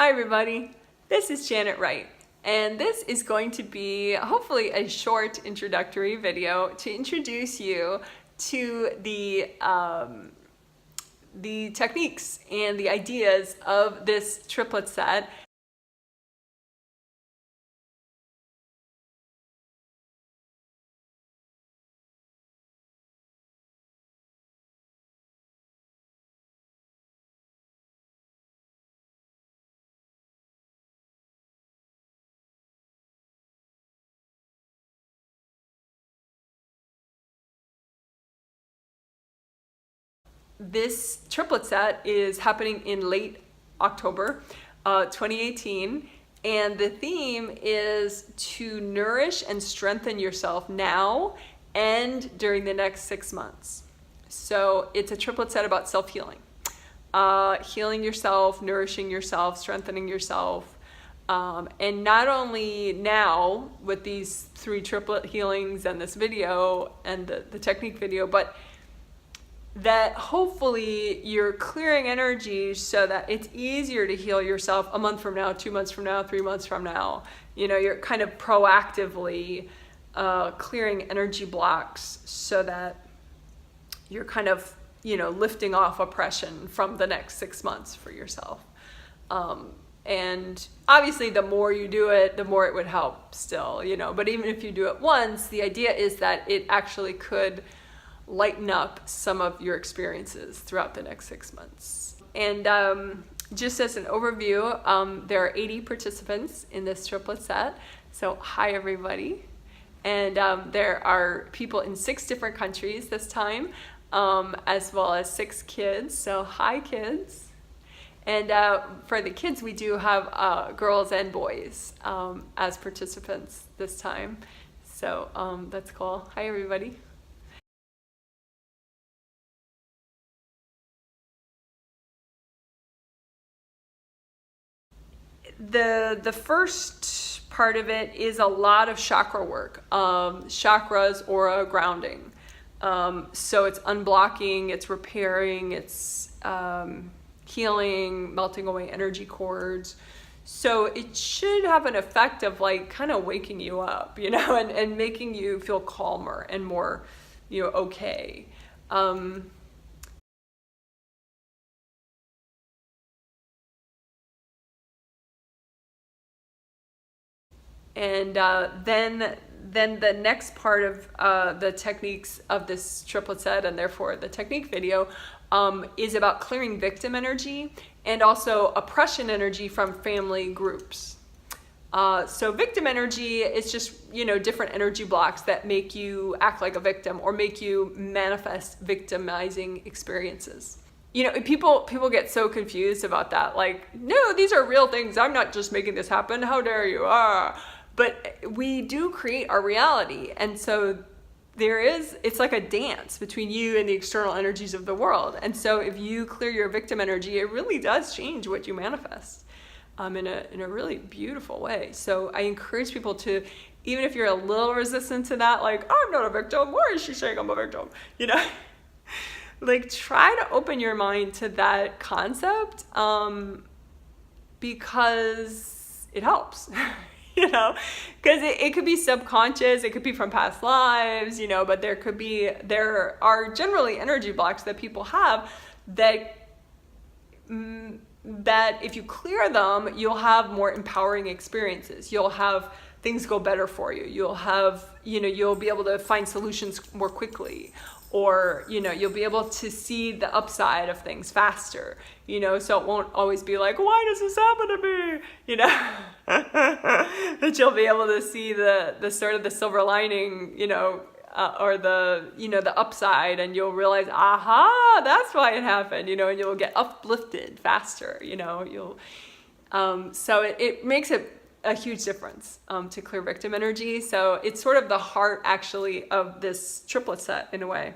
Hi everybody, this is Janet Wright, and this is going to be hopefully a short introductory video to introduce you to the techniques and the ideas of this triplet set. This triplet set is happening in late October 2018, and the theme is to nourish and strengthen yourself now and during the next 6 months. So it's a triplet set about self-healing, healing yourself, nourishing yourself, strengthening yourself. And not only now with these 3 triplet healings and this video and the technique video, but that hopefully you're clearing energy so that it's easier to heal yourself a month from now, 2 months from now, 3 months from now. You know, you're kind of proactively clearing energy blocks so that you're kind of, you know, lifting off oppression from the next 6 months for yourself. And obviously the more you do it, the more it would help still, you know, but even if you do it once, the idea is that it actually could lighten up some of your experiences throughout the next 6 months. And just as an overview, there are 80 participants in this triplet set. So hi everybody. And there are people in 6 different countries this time, as well as 6 kids. So hi kids. And for the kids, we do have girls and boys as participants this time. So that's cool. Hi everybody. The first part of it is a lot of chakra work, chakras, aura, grounding. So it's unblocking, it's repairing, it's healing, melting away energy cords. So it should have an effect of like kind of waking you up, you know, and making you feel calmer and more, you know, okay. And then the next part of the techniques of this triplet set, and therefore the technique video, is about clearing victim energy and also oppression energy from family groups. So victim energy is just, you know, different energy blocks that make you act like a victim or make you manifest victimizing experiences. You know, people get so confused about that. Like, no, these are real things. I'm not just making this happen. How dare you? But we do create our reality. And so it's like a dance between you and the external energies of the world. And so if you clear your victim energy, it really does change what you manifest in a really beautiful way. So I encourage people to, even if you're a little resistant to that, like, I'm not a victim. Why is she saying I'm a victim? You know? Like, try to open your mind to that concept because it helps, you know, because it could be subconscious, it could be from past lives, you know, but there are generally energy blocks that people have that if you clear them, you'll have more empowering experiences. You'll have things go better for you. You'll have, you know, you'll be able to find solutions more quickly. Or, you know, you'll be able to see the upside of things faster, you know, so it won't always be like, why does this happen to me? You know, that you'll be able to see the sort of the silver lining, you know, or the, you know, the upside, and you'll realize, aha, that's why it happened, you know, and you'll get uplifted faster, you know, so it makes a huge difference to clear victim energy. So it's sort of the heart actually of this triplet set in a way,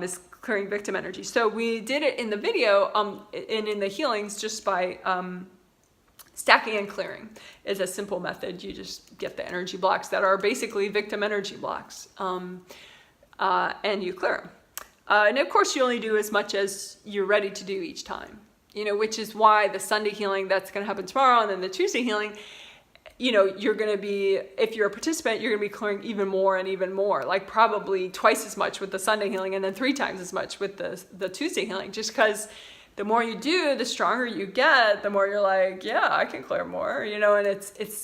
is clearing victim energy. So we did it in the video and in the healings just by stacking and clearing is a simple method. You just get the energy blocks that are basically victim energy blocks and you clear them. And of course you only do as much as you're ready to do each time. which is why the Sunday healing that's going to happen tomorrow and then the Tuesday healing, you're going to be, if you're a participant, you're going to be clearing even more and even more, like probably twice as much with the Sunday healing and then 3 times as much with the Tuesday healing, just because the more you do, the stronger you get, the more you're like, yeah, I can clear more, and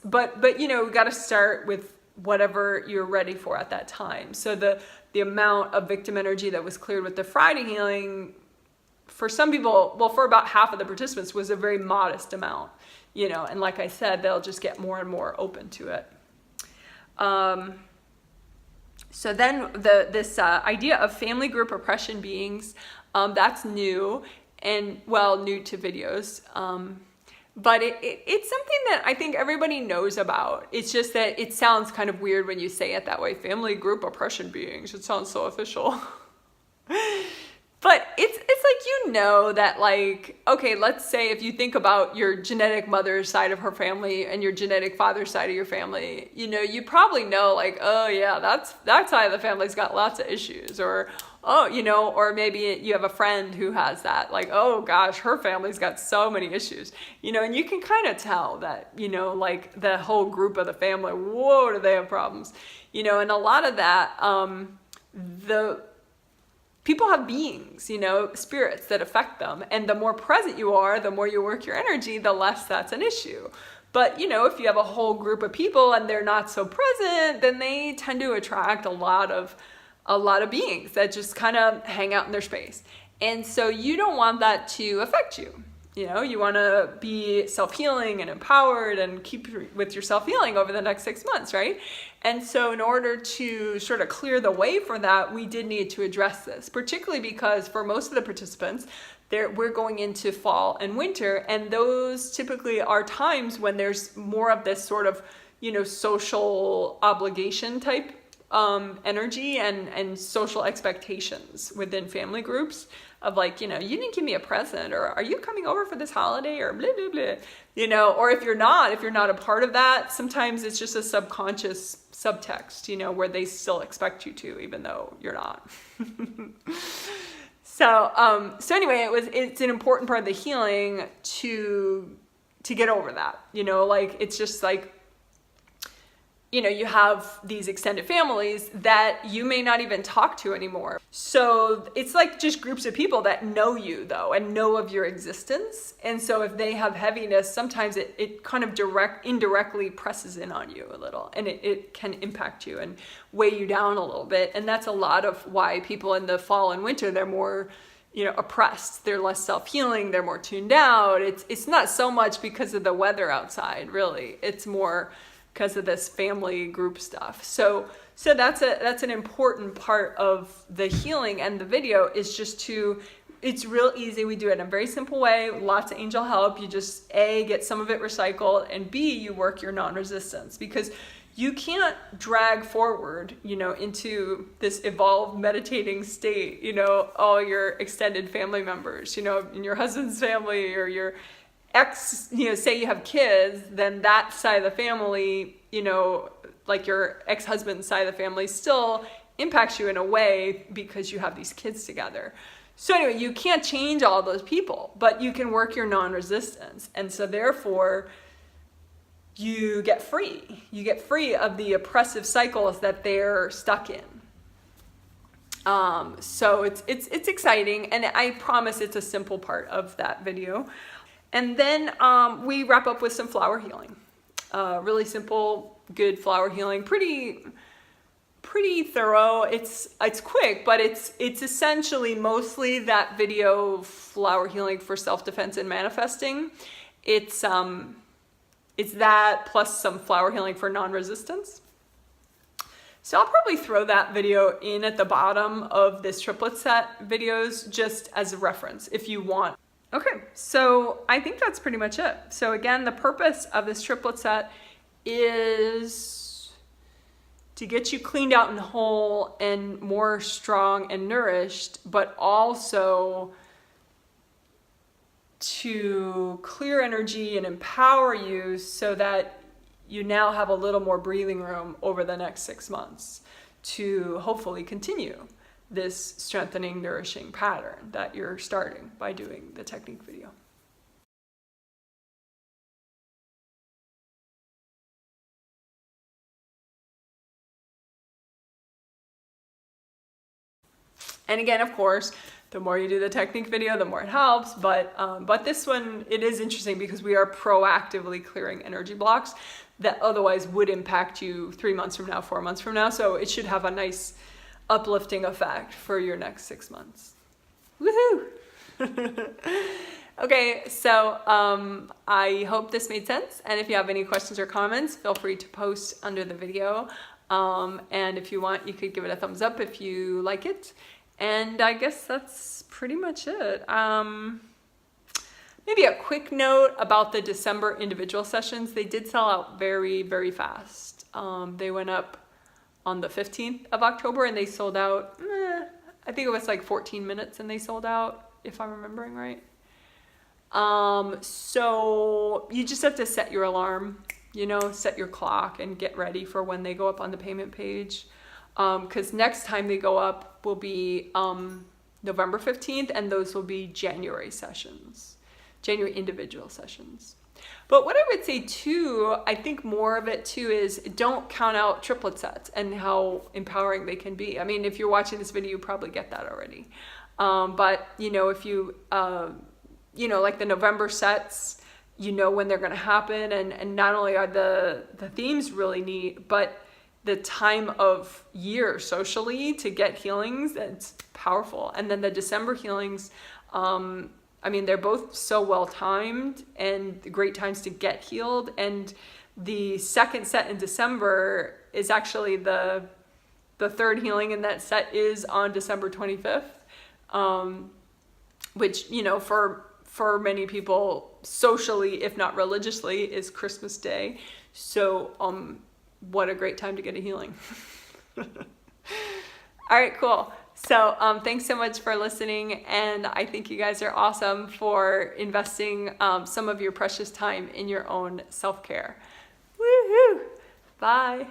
but we got to start with whatever you're ready for at that time. So the amount of victim energy that was cleared with the Friday healing, for some people, well, for about half of the participants, was a very modest amount, and like I said, they'll just get more and more open to it. So then this idea of family group oppression beings, that's new, and new to videos. But it's something that I think everybody knows about. It's just that it sounds kind of weird when you say it that way. Family group oppression beings. It sounds so official. But it's like, that like, okay, let's say if you think about your genetic mother's side of her family and your genetic father's side of your family, you probably know like, oh yeah, that side of the family's got lots of issues, or, oh, or maybe you have a friend who has that, like, oh gosh, her family's got so many issues, and you can kind of tell that, like the whole group of the family, whoa, do they have problems, and a lot of that, the people have beings, spirits that affect them. And the more present you are, the more you work your energy, the less that's an issue. But, if you have a whole group of people and they're not so present, then they tend to attract a lot of beings that just kind of hang out in their space. And so you don't want that to affect you. You want to be self-healing and empowered and keep with your self-healing over the next 6 months, right? And so in order to sort of clear the way for that, we did need to address this, particularly because for most of the participants, we're going into fall and winter, and those typically are times when there's more of this sort of, social obligation type energy and social expectations within family groups of like, you didn't give me a present, or are you coming over for this holiday, or blah, blah, blah, or if you're not a part of that, sometimes it's just a subconscious subtext, where they still expect you to, even though you're not. So anyway, it's an important part of the healing to get over that, like, it's just like, you have these extended families that you may not even talk to anymore. So it's like just groups of people that know you though, and know of your existence. And so if they have heaviness, sometimes it kind of indirectly presses in on you a little, and it can impact you and weigh you down a little bit. And that's a lot of why people in the fall and winter, they're more, oppressed. They're less self-healing. They're more tuned out. It's not so much because of the weather outside, really. It's more because of this family group stuff. So that's an important part of the healing, and the video is just it's real easy. We do it in a very simple way, lots of angel help. You just A, get some of it recycled, and B, you work your non-resistance, because you can't drag forward, into this evolved meditating state, all your extended family members, in your husband's family or your ex, say you have kids, then that side of the family, like your ex-husband's side of the family still impacts you in a way because you have these kids together. So anyway, you can't change all those people, but you can work your non-resistance. And so therefore, you get free. You get free of the oppressive cycles that they're stuck in. So it's exciting, and I promise it's a simple part of that video. And then we wrap up with some flower healing. Really simple, good flower healing. Pretty thorough. It's quick, but it's essentially mostly that video flower healing for self-defense and manifesting. It's that plus some flower healing for non-resistance. So I'll probably throw that video in at the bottom of this triplet set videos just as a reference if you want. Okay, so I think that's pretty much it. So again, the purpose of this triplet set is to get you cleaned out and whole and more strong and nourished, but also to clear energy and empower you so that you now have a little more breathing room over the next 6 months to hopefully continue this strengthening, nourishing pattern that you're starting by doing the technique video. And again, of course, the more you do the technique video, the more it helps. But this one, it is interesting because we are proactively clearing energy blocks that otherwise would impact you 3 months from now, 4 months from now. So it should have a nice uplifting effect for your next 6 months. Woohoo! Okay, so I hope this made sense. And if you have any questions or comments, feel free to post under the video. And if you want, you could give it a thumbs up if you like it. And I guess that's pretty much it. Maybe a quick note about the December individual sessions. They did sell out very, very fast. They went up on the 15th of October and they sold out, I think it was like 14 minutes and they sold out, if I'm remembering right. So you just have to set your alarm, set your clock and get ready for when they go up on the payment page. Because next time they go up will be November 15th, and those will be January sessions, January individual sessions. But what I would say too, I think more of it too is don't count out triplet sets and how empowering they can be. I mean, if you're watching this video, you probably get that already. But if you, like the November sets, when they're going to happen, and not only are the themes really neat, but the time of year socially to get healings, it's powerful. And then the December healings, they're both so well timed and great times to get healed. And the second set in December is actually the third healing in that set is on December 25th, which, for many people socially, if not religiously, is Christmas Day. So, what a great time to get a healing. All right, cool. So thanks so much for listening. And I think you guys are awesome for investing some of your precious time in your own self-care. Woohoo! Bye.